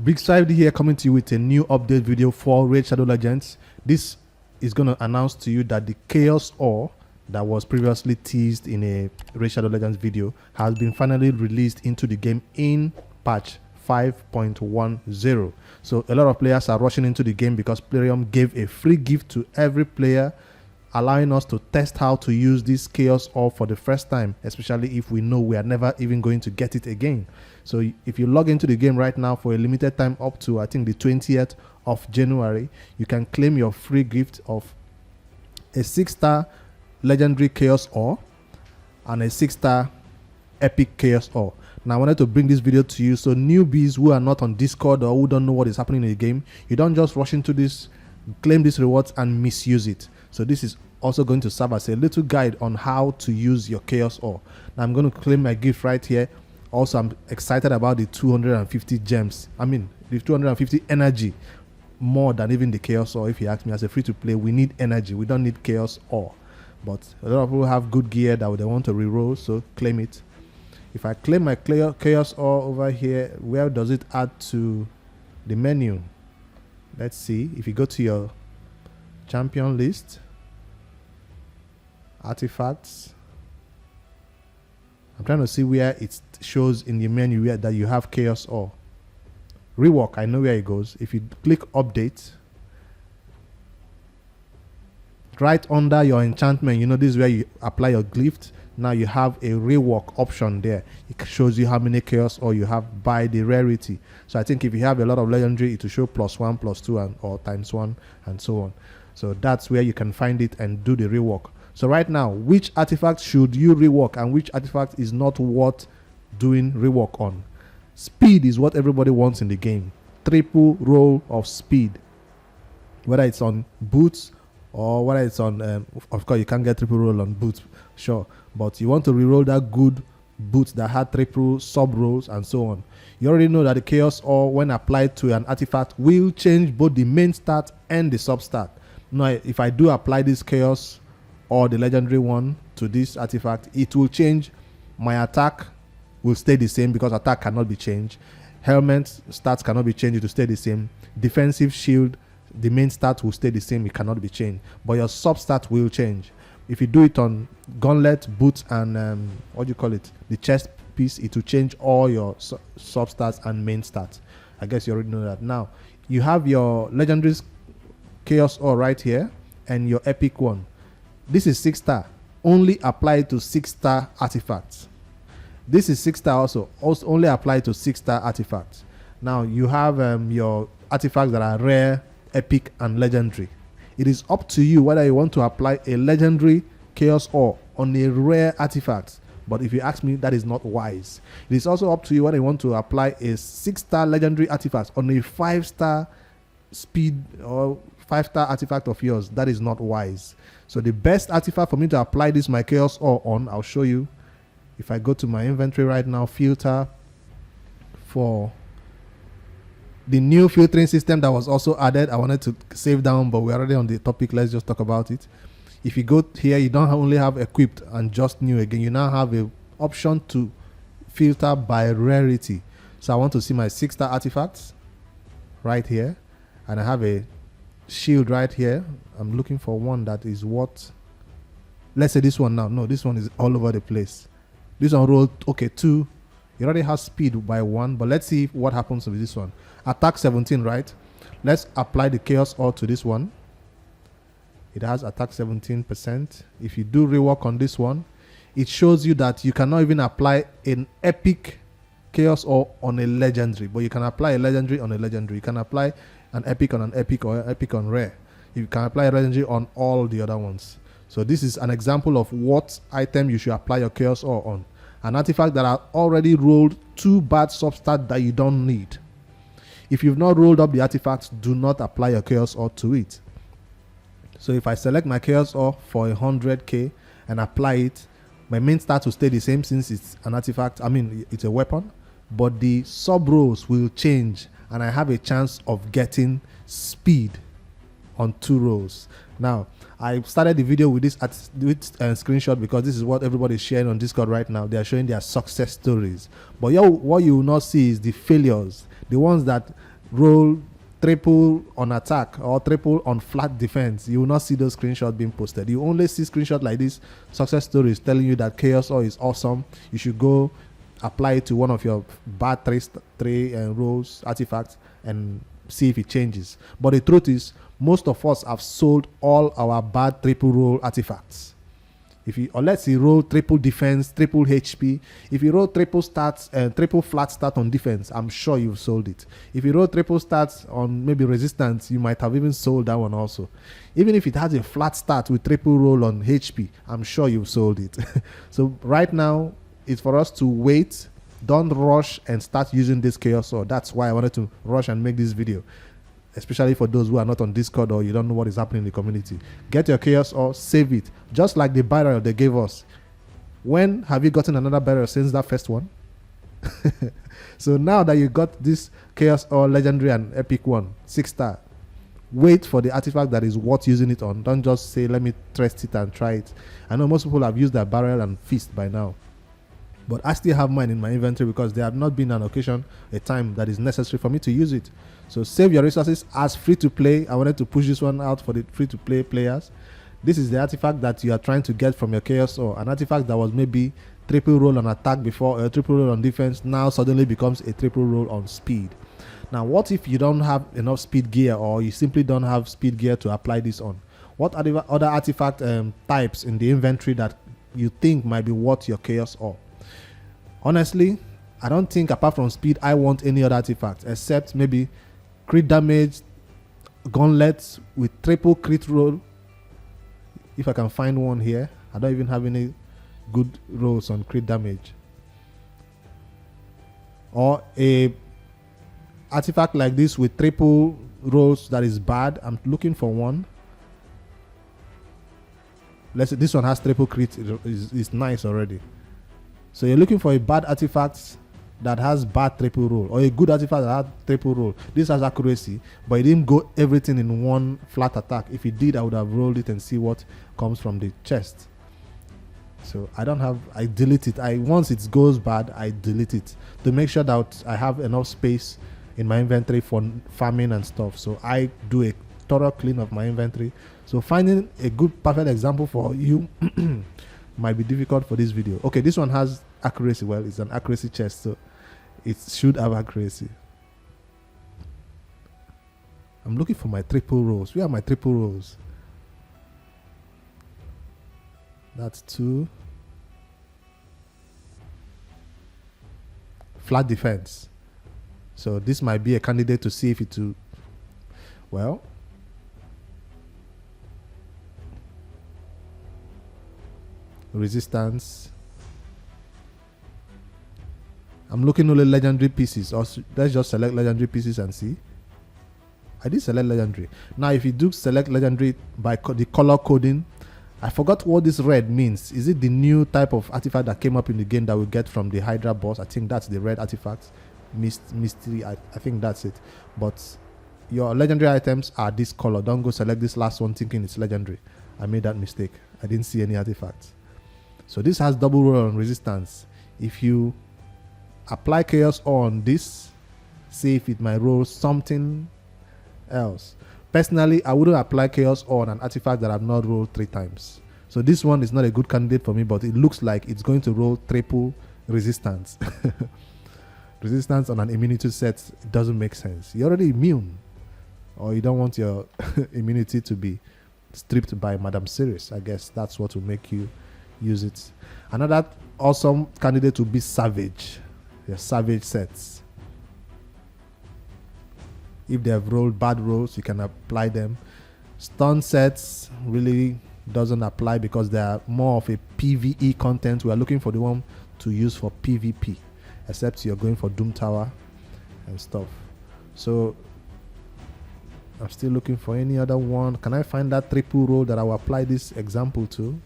Big Strive here, coming to you with a new update video for Raid Shadow Legends. This is going to announce to you that the Chaos Ore that was previously teased in a Raid Shadow Legends video has been finally released into the game in patch 5.10. So a lot of players are rushing into the game because Plarium gave a free gift to every player, allowing us to test how to use this Chaos Ore for the first time, especially if we know we are never even going to get it again. So if you log into the game right now for a limited time up to I think the 20th of January, you can claim your free gift of a 6-star legendary Chaos Ore and a 6-star epic Chaos Ore. Now I wanted to bring this video to you so newbies who are not on Discord or who don't know what is happening in the game, you don't just rush into this, claim these rewards and misuse it. So this is also going to serve as a little guide on how to use your Chaos Ore. Now I'm going to claim my gift right here. Also, I'm excited about the 250 gems. I mean, the 250 energy, more than even the Chaos Ore. If you ask me, as a free-to-play, we need energy. We don't need Chaos Ore. But a lot of people have good gear that they want to reroll, so claim it. If I claim my Chaos Ore over here, where does it add to the menu? Let's see. If you go to your champion list, artifacts, I'm trying to see where it shows in the menu where that you have Chaos Ore. Rework, I know where it goes. If you click update, right under your enchantment, you know this is where you apply your glyph. Now you have a rework option there. It shows you how many Chaos Ore you have by the rarity. So I think if you have a lot of legendary, it will show +1, +2, and or ×1 and so on. So that's where you can find it and do the rework. So right now, which artifact should you rework and which artifact is not worth doing rework on? Speed is what everybody wants in the game. Triple roll of speed. Whether it's on boots or whether it's on, of course you can't get triple roll on boots, sure. But you want to reroll that good boots that had triple sub rolls and so on. You already know that the Chaos Ore, when applied to an artifact, will change both the main stat and the substat. Now, if I do apply this Chaos or the legendary one to this artifact, it will change. My attack will stay the same because attack cannot be changed. Helmet stats cannot be changed, it will stay the same. Defensive shield, the main stat will stay the same, it cannot be changed. But your substat will change. If you do it on gauntlet, boots, and what do you call it, the chest piece, it will change all your substats and main stats. I guess you already know that. Now you have your legendary Chaos Ore right here and your epic one. This is 6-star, only applied to 6-star artifacts. This is 6-star also only applied to 6-star artifacts. Now you have your artifacts that are rare, epic, and legendary. It is up to you whether you want to apply a legendary Chaos Ore on a rare artifact. But if you ask me, that is not wise. It is also up to you whether you want to apply a 6-star legendary artifact on a 5-star speed or 5-star artifact of yours. That is not wise. So the best artifact for me to apply this my Chaos Ore on, I'll show you. If I go to my inventory right now, filter for the new filtering system that was also added. I wanted to save down, but we're already on the topic. Let's just talk about it. If you go here, you don't only have equipped and just new again. You now have a option to filter by rarity. So I want to see my 6-star artifacts right here, and I have a shield right here. I'm looking for one that is what, let's say this one now. No, this one is all over the place. This one rolled, okay, 2. It already has speed by 1, but let's see what happens with this one. Attack 17, right? Let's apply the Chaos Ore to this one. It has attack 17%. If you do rework on this one, it shows you that you cannot even apply an epic Chaos Ore on a legendary, but you can apply a legendary on a legendary. You can apply an epic on an epic or an epic on rare. You can apply a legendary on all the other ones. So this is an example of what item you should apply your Chaos Ore on. An artifact that are already rolled 2 bad substat that you don't need. If you've not rolled up the artifacts, do not apply your Chaos Ore to it. So if I select my Chaos Ore for 100k and apply it, my main stat will stay the same since it's an artifact. I mean, it's a weapon, but the sub rolls will change and I have a chance of getting speed on 2 rolls. Now, I started the video with this screenshot because this is what everybody is sharing on Discord right now. They are showing their success stories. But what you will not see is the failures, the ones that roll triple on attack or triple on flat defense, you will not see those screenshots being posted. You only see screenshots like this, success stories telling you that chaos or is awesome. You should go apply it to one of your bad three rolls artifacts and see if it changes. But the truth is, most of us have sold all our bad triple roll artifacts. If you, or let's say, roll triple defense, triple HP. If you roll triple stats and triple flat stat on defense, I'm sure you've sold it. If you roll triple stats on maybe resistance, you might have even sold that one also. Even if it has a flat stat with triple roll on HP, I'm sure you've sold it. So right now, it's for us to wait. Don't rush and start using this chaos sword. That's why I wanted to rush and make this video, especially for those who are not on Discord or you don't know what is happening in the community. Get your chaos or save it, just like the barrel they gave us. When have you gotten another barrel since that first one? So now that you got this chaos or legendary and epic one, 6-star, wait for the artifact that is worth using it on. Don't just say, let me test it and try it. I know most people have used their barrel and fist by now, but I still have mine in my inventory because there have not been an occasion, a time that is necessary for me to use it. So save your resources as free to play. I wanted to push this one out for the free to play players. This is the artifact that you are trying to get from your chaos, or an artifact that was maybe triple roll on attack before, a triple roll on defense, now suddenly becomes a triple roll on speed. Now what if you don't have enough speed gear, or you simply don't have speed gear to apply this on? What are the other artifact types in the inventory that you think might be worth your chaos or? Honestly, I don't think apart from speed I want any other artifact except maybe crit damage, gauntlets with triple crit roll. If I can find one here. I don't even have any good rolls on crit damage. Or a artifact like this with triple rolls that is bad. I'm looking for one. Let's say this one has triple crit. It's nice already. So you're looking for a bad artifact that has bad triple roll, or a good artifact that has triple roll. This has accuracy, but it didn't go everything in one flat attack. If it did, I would have rolled it and see what comes from the chest. So I delete it. Once it goes bad, I delete it to make sure that I have enough space in my inventory for farming and stuff. So I do a thorough clean of my inventory. So finding a good perfect example for you might be difficult for this video. Okay, this one has accuracy. Well, it's an accuracy chest, so it should have accuracy. I'm looking for my triple rolls. Where are my triple rolls? That's 2. Flat defense. So this might be a candidate to see if it will. Well, resistance. I'm looking only legendary pieces, or let's just select legendary pieces and see. I did select legendary. Now if you do select legendary by the color coding, I forgot what this red means. Is it the new type of artifact that came up in the game that we get from the Hydra boss? I think that's the red artifact. Mystery, I think that's it. But your legendary items are this color. Don't go select this last one thinking it's legendary. I made that mistake. I didn't see any artifacts. So this has double roll on resistance. If you apply chaos on this, see if it might roll something else. Personally, I wouldn't apply chaos on an artifact that I've not rolled 3 times. So this one is not a good candidate for me, but it looks like it's going to roll triple resistance. Resistance on an immunity set, it doesn't make sense. You're already immune, or you don't want your immunity to be stripped by Madame Series. I guess that's what will make you use it. Another awesome candidate would be Savage. Your Savage sets. If they have rolled bad rolls, you can apply them. Stun sets really doesn't apply because they are more of a PvE content. We are looking for the one to use for PvP, except you're going for Doom Tower and stuff. So I'm still looking for any other one. Can I find that triple roll that I will apply this example to?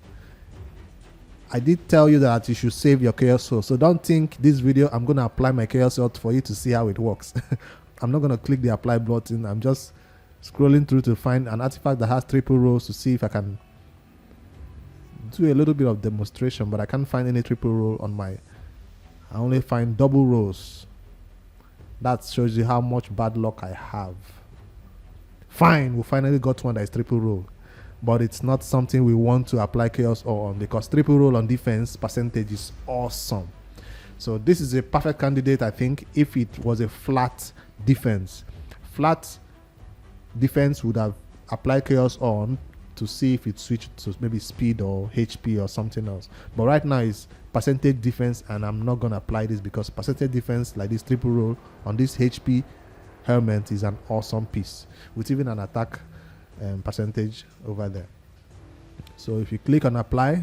I did tell you that you should save your chaos soul. So don't think this video I'm going to apply my chaos soul for you to see how it works. I'm not going to click the apply button. I'm just scrolling through to find an artifact that has triple rolls to see if I can do a little bit of demonstration, but I can't find any triple roll on my. I only find double rolls. That shows you how much bad luck I have. Fine, we finally got one that is triple roll, but it's not something we want to apply chaos or on, because triple roll on defense percentage is awesome. So this is a perfect candidate, I think, if it was a flat defense. Flat defense would have applied chaos on to see if it switched to maybe speed or HP or something else. But right now it's percentage defense, and I'm not going to apply this because percentage defense like this triple roll on this HP helmet is an awesome piece with even an attack percentage over there. So if you click on apply,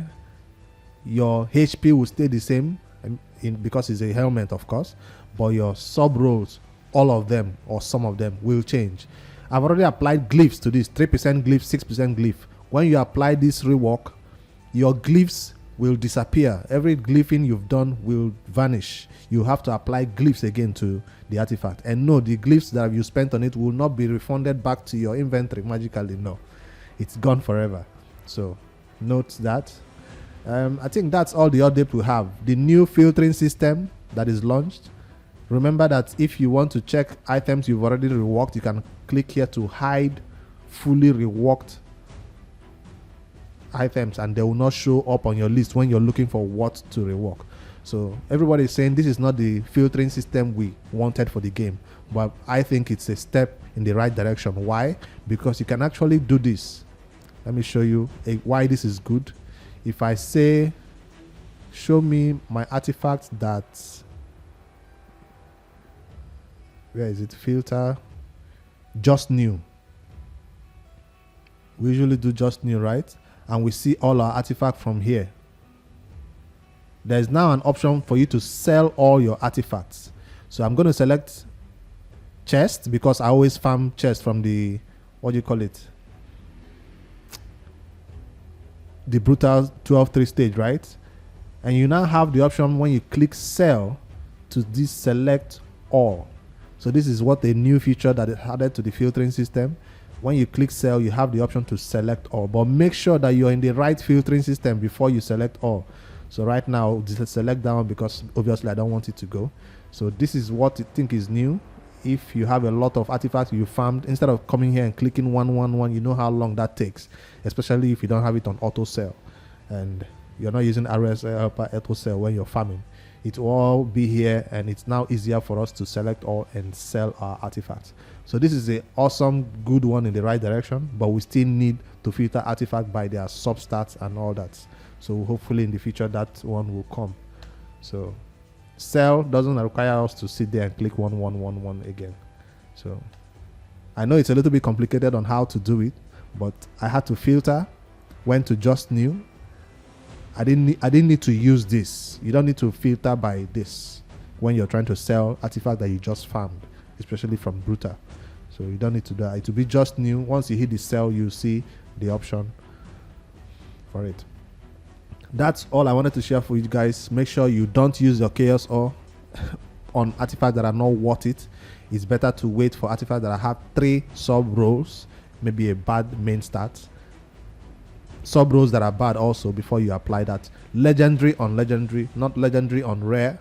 your HP will stay the same because it's a helmet, of course, but your sub rolls, all of them or some of them, will change. I've already applied glyphs to this, 3% glyph, 6% glyph. When you apply this rework, your glyphs will disappear. Every glyphing you've done will vanish. You have to apply glyphs again to the artifact. And no, the glyphs that you spent on it will not be refunded back to your inventory magically. No, it's gone forever. So note that. I think that's all the update we have. The new filtering system that is launched. Remember that if you want to check items you've already reworked, you can click here to hide fully reworked items, and they will not show up on your list when you're looking for what to rework. So everybody is saying this is not the filtering system we wanted for the game, but I think it's a step in the right direction. Why? Because you can actually do this. Let me show you why this is good. If I say show me my artifact that, where is it, filter just new, we usually do just new, right? And we see all our artifacts from here. There's now an option for you to sell all your artifacts. So I'm going to select chest because I always farm chest from the, what do you call it, the brutal 12-3 stage, right? And you now have the option when you click sell to this select all. So this is what a new feature that is added to the filtering system. When you click sell, you have the option to select all, but make sure that you're in the right filtering system before you select all. So right now, just select that one because obviously I don't want it to go. So this is what I think is new. If you have a lot of artifacts you farmed, instead of coming here and clicking 111, you know how long that takes, especially if you don't have it on auto sell and you're not using RSL helper auto sell when you're farming. It will all be here, and it's now easier for us to select all and sell our artifacts. So this is an awesome, good one in the right direction, but we still need to filter artifacts by their substats and all that. So hopefully in the future that one will come. So sell doesn't require us to sit there and click 1111 again. So I know it's a little bit complicated on how to do it, but I had to filter, went to just new. I didn't need to use this. You don't need to filter by this when you're trying to sell artifact that you just farmed, especially from Bruta. So you don't need to do that. It will be just new. Once you hit the sell, you see the option for it. That's all I wanted to share for you guys. Make sure you don't use your chaos or on artifacts that are not worth it. It's better to wait for artifacts that have 3 sub roles, maybe a bad main stat, sub roles that are bad also before you apply that. Legendary on legendary, not legendary on rare.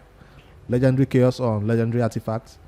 Legendary chaos on legendary artifacts.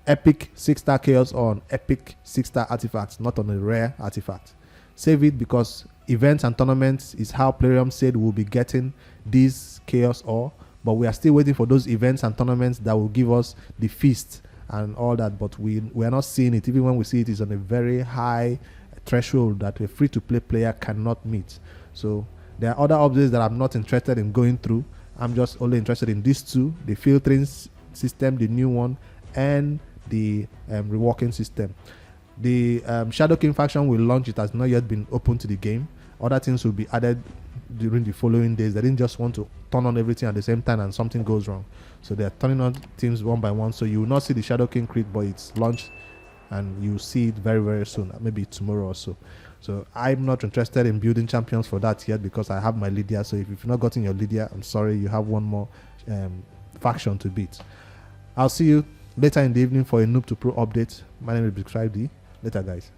Epic 6-star chaos on epic 6-star artifacts, not on a rare artifact. Save it because events and tournaments is how Plarium said we'll be getting these chaos ore, but we are still waiting for those events and tournaments that will give us the feast and all that, but we are not seeing it. Even when we see it, is on a very high threshold that a free-to-play player cannot meet. So there are other updates that I'm not interested in going through. I'm just only interested in these two, the filtering system, the new one, and the reworking system. The Shadow King faction will launch. It has not yet been open to the game. Other things will be added during the following days. They didn't just want to turn on everything at the same time and something goes wrong. So they're turning on things one by one. So you will not see the Shadow King Creek, but it's launched and you'll see it very, very soon, maybe tomorrow or so. So I'm not interested in building champions for that yet because I have my Lydia. So if you've not gotten your Lydia, I'm sorry, you have one more faction to beat. I'll see you later in the evening for a Noob to Pro update. My name is Big 5D. Later, guys.